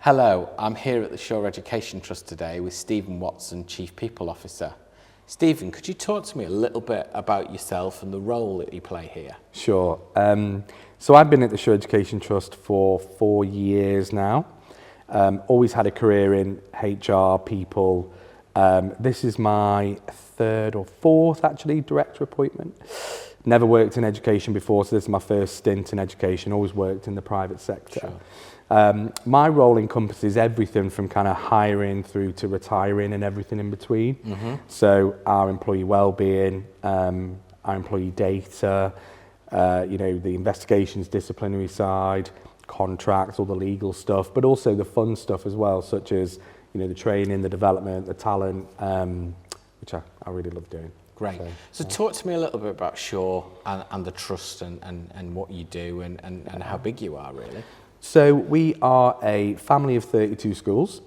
Hello, I'm here at the Shore Education Trust today with Stephen Watson, Chief People Officer. Stephen, could you talk to me a little bit about yourself and the role that you play here? Sure. So I've been at the Shore Education Trust for 4 years now. Always had a career in HR, people. This is my third or fourth, actually, director appointment. Never worked in education before, so this is my first stint in education. Always worked in the private sector. Sure. My role encompasses everything from kind of hiring through to retiring and everything in between. Mm-hmm. So our employee well-being, our employee data, the investigations, disciplinary side, contracts, all the legal stuff, but also the fun stuff as well, such as the training, the development, the talent, which I really love doing. Great. So talk to me a little bit about Shore and the trust and what you do and how big you are, really. So we are a family of 32 schools.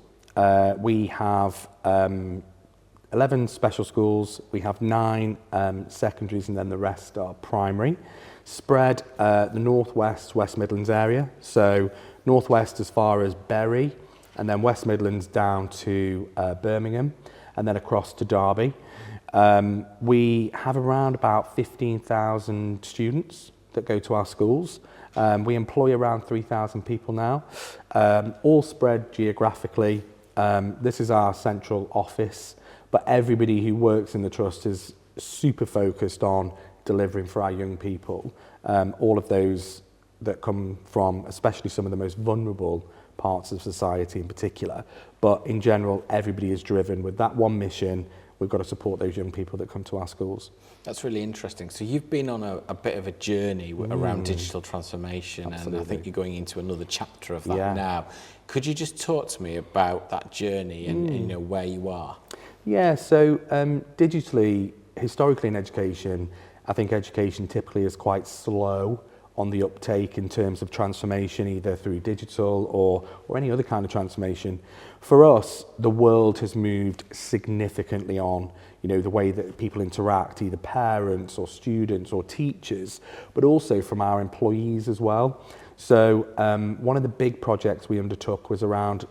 We have 11 special schools. We have 9 secondaries, and then the rest are primary. Spread the northwest, West Midlands area. So northwest as far as Bury, and then West Midlands down to Birmingham, and then across to Derby. We have around about 15,000 students that go to our schools. We employ around 3,000 people now, all spread geographically. This is our central office, but everybody who works in the trust is super focused on delivering for our young people. All of those that come from especially some of the most vulnerable parts of society in particular. But in general, everybody is driven with that one mission. We've got to support those young people that come to our schools. That's really interesting. So you've been on a bit of a journey around digital transformation. Absolutely. And I think you're going into another chapter of that now. Could you just talk to me about that journey and where you are? Yeah, so digitally, historically in education, I think education typically is quite slow on the uptake in terms of transformation, either through digital or any other kind of transformation. For us, the world has moved significantly on, the way that people interact, either parents or students or teachers, but also from our employees as well. So one of the big projects we undertook was around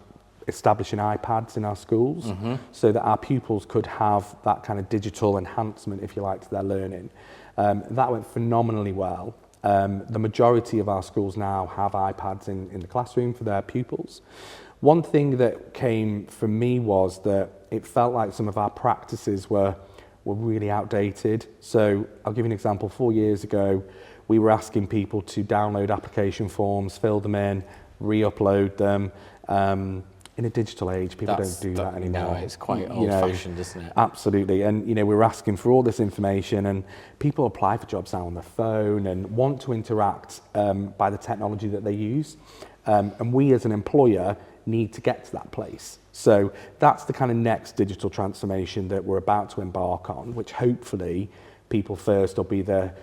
establishing iPads in our schools, so that our pupils could have that kind of digital enhancement, if you like, to their learning. That went phenomenally well. The majority of our schools now have iPads in the classroom for their pupils. One thing that came from me was that it felt like some of our practices were really outdated. So I'll give you an example. 4 years ago, we were asking people to download application forms, fill them in, re-upload them. In a digital age, people don't do that anymore. No, it's quite old-fashioned, isn't it? Absolutely. And, we were asking for all this information, and people apply for jobs now on their phone and want to interact by the technology that they use. And we as an employer need to get to that place. So that's the kind of next digital transformation that we're about to embark on, which hopefully people first will be the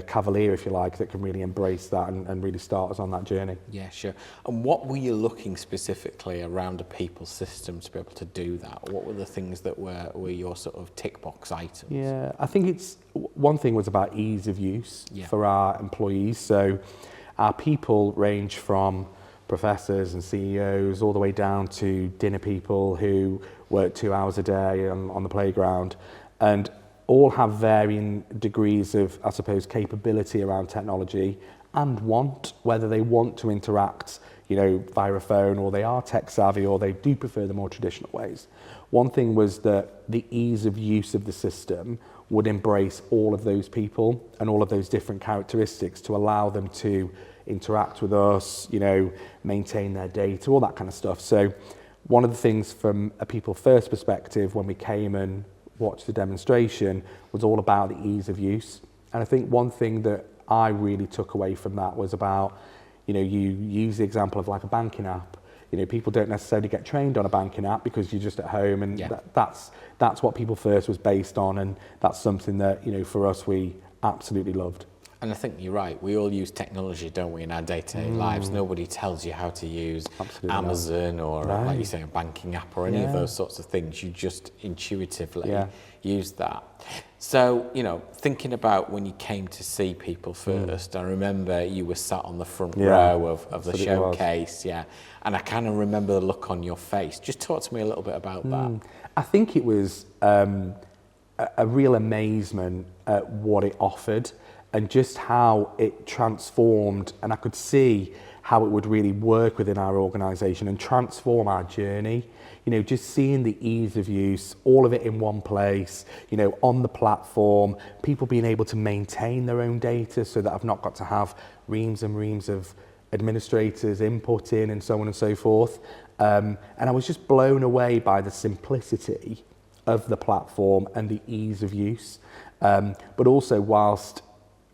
cavalier, if you like, that can really embrace that and really start us on that journey. Yeah, sure. And what were you looking specifically around a people system to be able to do that? What were the things that were your sort of tick box items? Yeah, I think one thing was about ease of use for our employees. So our people range from professors and CEOs all the way down to dinner people who work 2 hours a day on the playground, and all have varying degrees of, I suppose, capability around technology and whether they want to interact, via a phone, or they are tech savvy, or they do prefer the more traditional ways. One thing was that the ease of use of the system would embrace all of those people and all of those different characteristics to allow them to interact with us, maintain their data, all that kind of stuff. So one of the things from a people first perspective when we came and watched the demonstration was all about the ease of use. And I think one thing that I really took away from that was about, you use the example of like a banking app. People don't necessarily get trained on a banking app because you're just at home, and that's what People First was based on, and that's something that, for us, we absolutely loved. And I think you're right. We all use technology, don't we, in our day-to-day lives. Nobody tells you how to use Amazon or, like you say, a banking app or any of those sorts of things. You just intuitively use that. So, you know, thinking about when you came to see people first, I remember you were sat on the front row of the showcase, and I kind of remember the look on your face. Just talk to me a little bit about that. I think it was a real amazement at what it offered and just how it transformed, and I could see how it would really work within our organisation and transform our journey. You know, just seeing the ease of use, all of it in one place, you know, on the platform, people being able to maintain their own data so that I've not got to have reams and reams of administrators input in and so on and so forth. And I was just blown away by the simplicity of the platform and the ease of use, but also whilst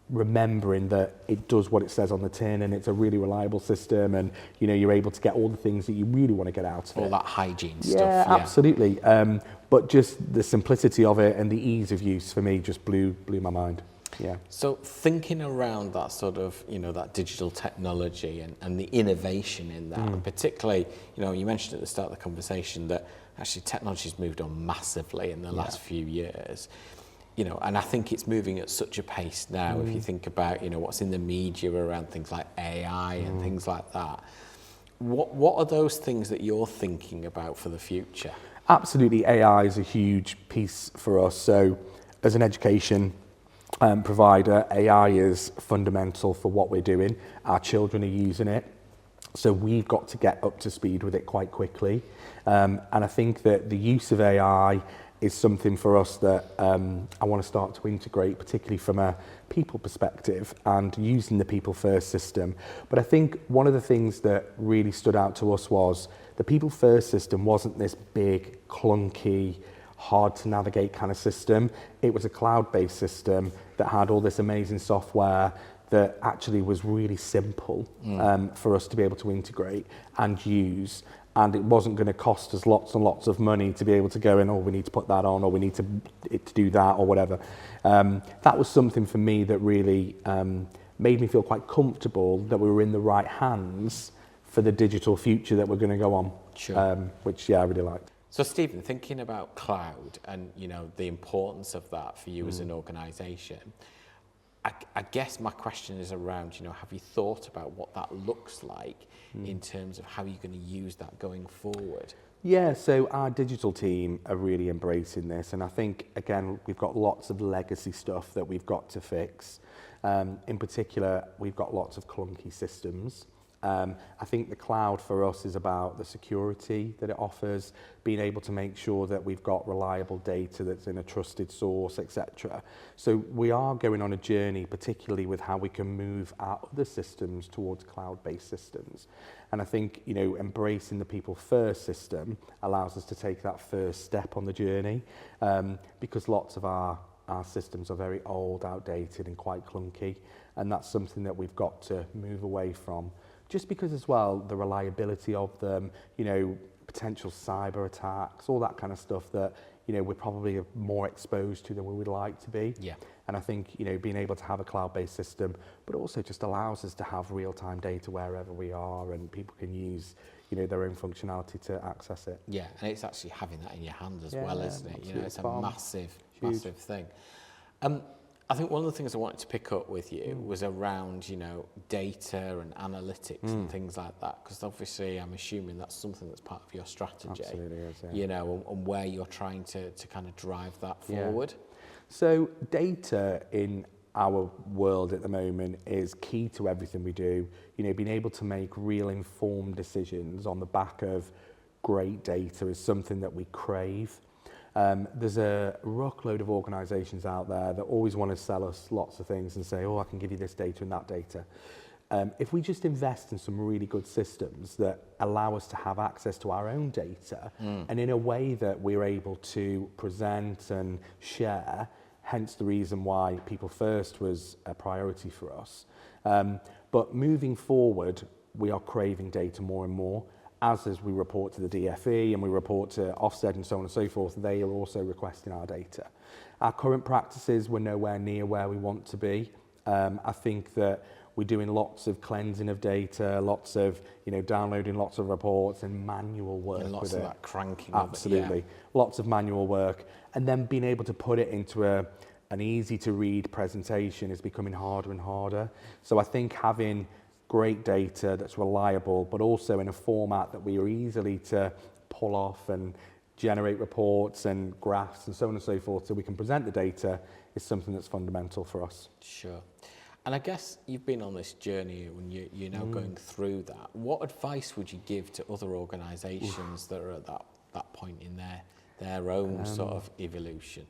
remembering that it does what it says on the tin and it's a really reliable system, and you know, you're able to get all the things that you really want to get out of it. All that hygiene stuff. Yeah, absolutely. But just the simplicity of it and the ease of use for me just blew my mind. Yeah. So thinking around that sort of, you know, that digital technology and the innovation in that, and particularly, you know, you mentioned at the start of the conversation that actually technology's moved on massively in the last few years. You know, and I think it's moving at such a pace now. If you think about, you know, what's in the media around things like AI and things like that, what are those things that you're thinking about for the future? Absolutely, AI is a huge piece for us. So, as an education provider, AI is fundamental for what we're doing. Our children are using it, so we've got to get up to speed with it quite quickly. And I think that the use of AI is something for us that I want to start to integrate, particularly from a people perspective and using the people first system. But I think one of the things that really stood out to us was the people first system wasn't this big, clunky, hard to navigate kind of system. It was a cloud-based system that had all this amazing software that actually was really simple for us to be able to integrate and use. And it wasn't going to cost us lots and lots of money to be able to go in, oh, we need to put that on, or we need to do that, or whatever. That was something for me that really made me feel quite comfortable that we were in the right hands for the digital future that we're going to go on, which, I really liked. So, Stephen, thinking about cloud and, you know, the importance of that for you as an organisation, I guess my question is around, you know, have you thought about what that looks like in terms of how you're going to use that going forward? Yeah, so our digital team are really embracing this, and I think, again, we've got lots of legacy stuff that we've got to fix. In particular, we've got lots of clunky systems. I think the cloud for us is about the security that it offers, being able to make sure that we've got reliable data that's in a trusted source, etc. So we are going on a journey, particularly with how we can move out of the systems towards cloud-based systems. And I think, you know, embracing the people first system allows us to take that first step on the journey, because lots of our systems are very old, outdated and quite clunky, and that's something that we've got to move away from. Just because as well, the reliability of them, you know, potential cyber attacks, all that kind of stuff that, you know, we're probably more exposed to than we would like to be. Yeah. And I think, you know, being able to have a cloud-based system, but also just allows us to have real-time data wherever we are, and people can use, you know, their own functionality to access it. Yeah, and it's actually having that in your hand as well, isn't it? You know, it's a massive thing. I think one of the things I wanted to pick up with you was around, you know, data and analytics and things like that, because obviously I'm assuming that's something that's part of your strategy. Absolutely is, yeah. You know, and where you're trying to kind of drive that forward. So data in our world at the moment is key to everything we do. You know, being able to make real informed decisions on the back of great data is something that we crave. There's a ruckload of organisations out there that always want to sell us lots of things and say, oh, I can give you this data and that data. If we just invest in some really good systems that allow us to have access to our own data and in a way that we're able to present and share, hence the reason why People First was a priority for us. But moving forward, we are craving data more and more. As we report to the DFE and we report to Ofsted and so on and so forth, they are also requesting our data. Our current practices were nowhere near where we want to be, I think that we're doing lots of cleansing of data, lots of, downloading lots of reports and manual work and lots with of it. that cranking. Absolutely. Of it, Lots of manual work. And then being able to put it into an easy to read presentation is becoming harder and harder. So I think having great data that's reliable, but also in a format that we are easily to pull off and generate reports and graphs and so on and so forth so we can present the data is something that's fundamental for us. Sure. And I guess you've been on this journey and you're now going through that. What advice would you give to other organisations that are at that point in their own sort of evolution?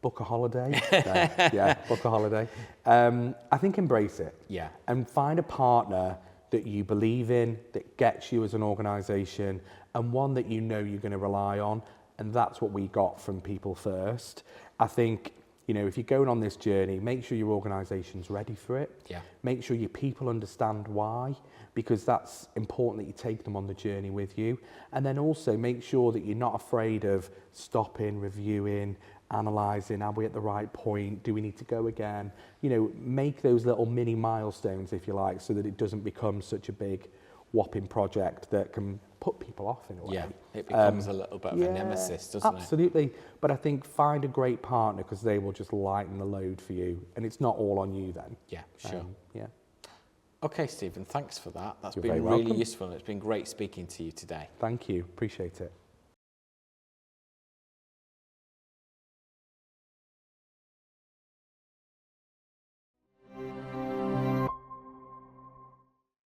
Book a holiday. Yeah, book a holiday. I think embrace it. Yeah. And find a partner that you believe in, that gets you as an organisation, and one that you know you're going to rely on. And that's what we got from People First. I think, if you're going on this journey, make sure your organisation's ready for it. Yeah. Make sure your people understand why, because that's important that you take them on the journey with you. And then also make sure that you're not afraid of stopping, reviewing, analysing, are we at the right point? Do we need to go again? Make those little mini milestones, if you like, so that it doesn't become such a big whopping project that can put people off in a way. Yeah, it becomes a little bit of a nemesis, doesn't it? Absolutely. But I think find a great partner because they will just lighten the load for you. And it's not all on you then. Yeah, sure. Yeah. Okay, Stephen, thanks for that. That's You're been very really welcome. useful. It's been great speaking to you today. Thank you. Appreciate it.